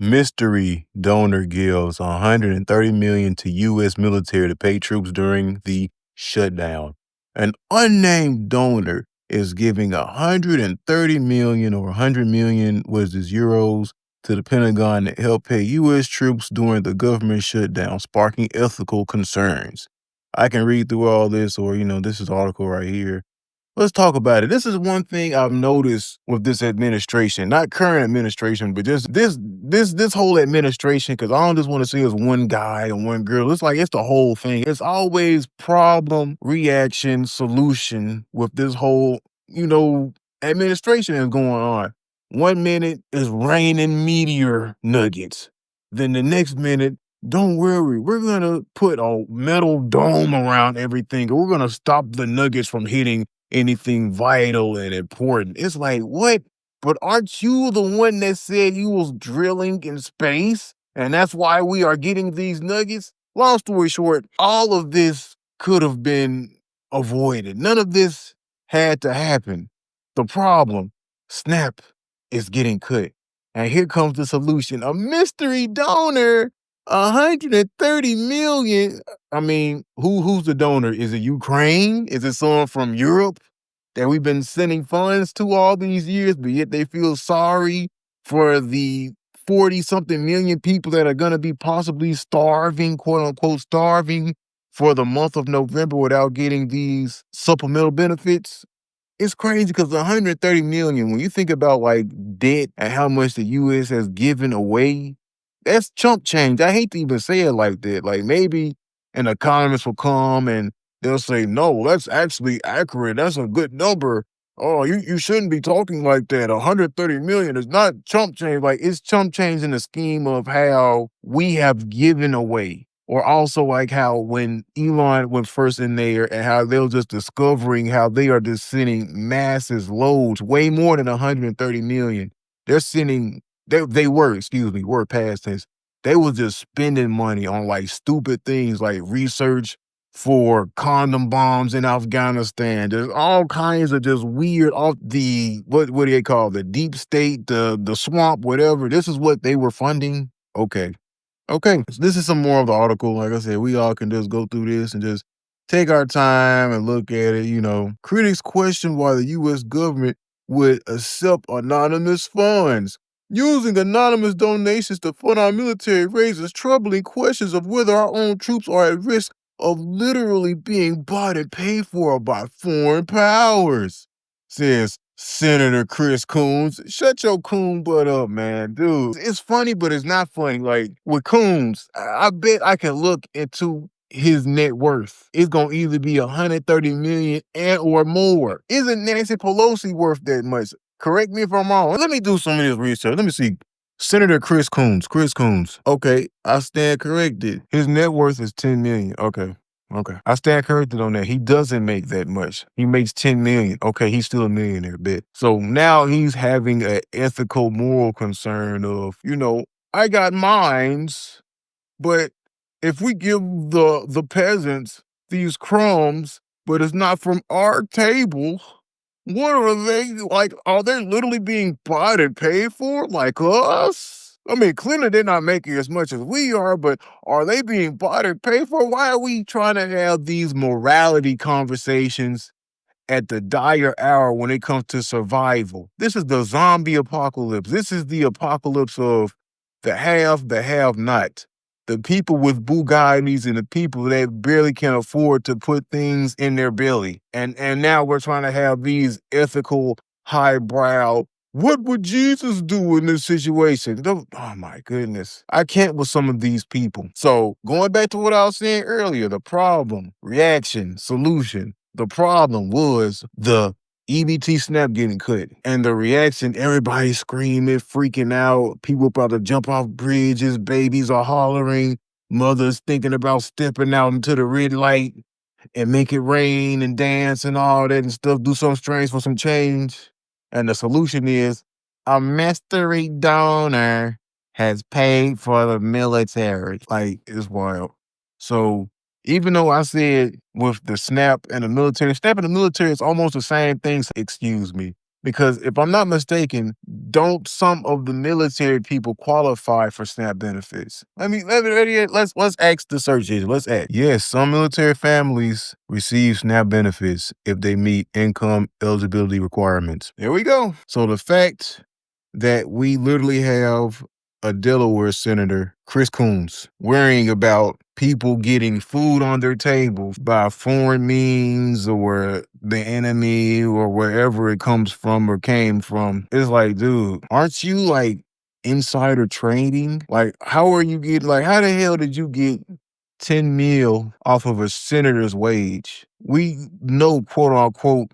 Mystery donor gives 130 million to U.S. military to pay troops during the shutdown. An unnamed donor is giving 130 million or 100 million, was this euros, to the Pentagon to help pay U.S. troops during the government shutdown, sparking ethical concerns. I can read through all this, or this is the article right here. Let's talk about it. This is one thing I've noticed with this administration, not current administration, but just this whole administration. Because I don't just want to see as one guy or one girl. It's like it's the whole thing. It's always problem, reaction, solution with this whole administration is going on. 1 minute is raining meteor nuggets. Then the next minute, don't worry, we're gonna put a metal dome around everything. We're gonna stop the nuggets from hitting anything vital and important. It's like, what? But aren't you the one that said you was drilling in space? And that's why we are getting these nuggets? Long story short, all of this could have been avoided. None of this had to happen. The problem, snap, is getting cut. And here comes the solution. A mystery donor, 130 million. I mean, who's the donor? Is it Ukraine? Is it someone from Europe that we've been sending funds to all these years, but yet they feel sorry for the 40 something million people that are going to be possibly starving, quote unquote, starving for the month of November without getting these supplemental benefits? It's crazy because 130 million, when you think about like debt and how much the US has given away, that's chump change. I hate to even say it like that. Like maybe an economist will come and they'll say, no, that's actually accurate. That's a good number. Oh, you shouldn't be talking like that. 130 million is not chump change. Like it's chump change in the scheme of how we have given away. Or also like how when Elon was first in there and how they were just discovering how they are just sending masses, loads, way more than 130 million. They're sending, were past tense. They was just spending money on like stupid things like research for condom bombs in Afghanistan. There's all kinds of just weird off the, what do they call the deep state, the swamp, whatever. This is what they were funding. Okay. Okay, so this is some more of the article. Like I said, we all can just go through this and just take our time and look at it. Critics question why the U.S. government would accept anonymous funds. Using anonymous donations to fund our military raises troubling questions of whether our own troops are at risk of literally being bought and paid for by foreign powers, says Senator Chris Coons. Shut your coon butt up, man. Dude, it's funny, but it's not funny. Like with Coons, I bet I can look into his net worth. It's gonna either be 130 million and or more. Isn't Nancy Pelosi worth that much? Correct me if I'm wrong. Let me do some of this research. Let me see. Senator Chris Coons. Chris Coons. Okay, I stand corrected. His net worth is 10 million. Okay. Okay. I stand corrected on that. He doesn't make that much. He makes 10 million. Okay, he's still a millionaire, bet. So now he's having an ethical, moral concern of, I got mines, but if we give the peasants these crumbs, but it's not from our table, what are they like? Are they literally being bought and paid for like us? I mean, clearly they're not making as much as we are, but are they being bought and paid for? Why are we trying to have these morality conversations at the dire hour when it comes to survival? This is the zombie apocalypse. This is the apocalypse of the have not. The people with Bugattis and the people that barely can afford to put things in their belly. And now we're trying to have these ethical, highbrow, what would Jesus do in this situation? Oh my goodness. I can't with some of these people. So going back to what I was saying earlier, the problem, reaction, solution. The problem was the EBT snap getting cut. And the reaction, everybody screaming, freaking out, people about to jump off bridges, babies are hollering, mothers thinking about stepping out into the red light and make it rain and dance and all that and stuff, do something strange for some change. And the solution is a mystery donor has paid for the military. Like, it's wild. So even though I said with the snap and the military is almost the same thing, excuse me. Because if I'm not mistaken, don't some of the military people qualify for SNAP benefits? Let's ask the search engine. Let's ask. Yes, some military families receive SNAP benefits if they meet income eligibility requirements. There we go. So the fact that we literally have a Delaware Senator, Chris Coons, worrying about people getting food on their tables by foreign means or the enemy or wherever it comes from or came from. It's like, dude, aren't you like insider trading? Like, how are you getting, like, how the hell did you get 10 mil off of a senator's wage? We know, quote unquote,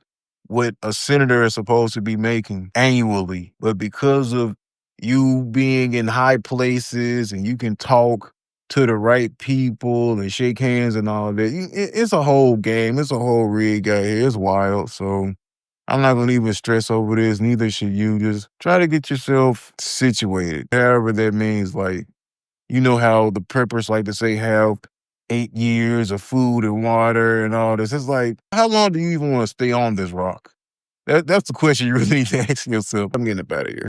what a senator is supposed to be making annually. But because of you being in high places and you can talk to the right people and shake hands and all of that, it's a whole game. It's a whole rig out here. It's wild. So I'm not going to even stress over this. Neither should you. Just try to get yourself situated. However that means, like, you know how the preppers like to say have 8 years of food and water and all this. It's like, how long do you even want to stay on this rock? That's the question you really need to ask yourself. I'm getting up out of here.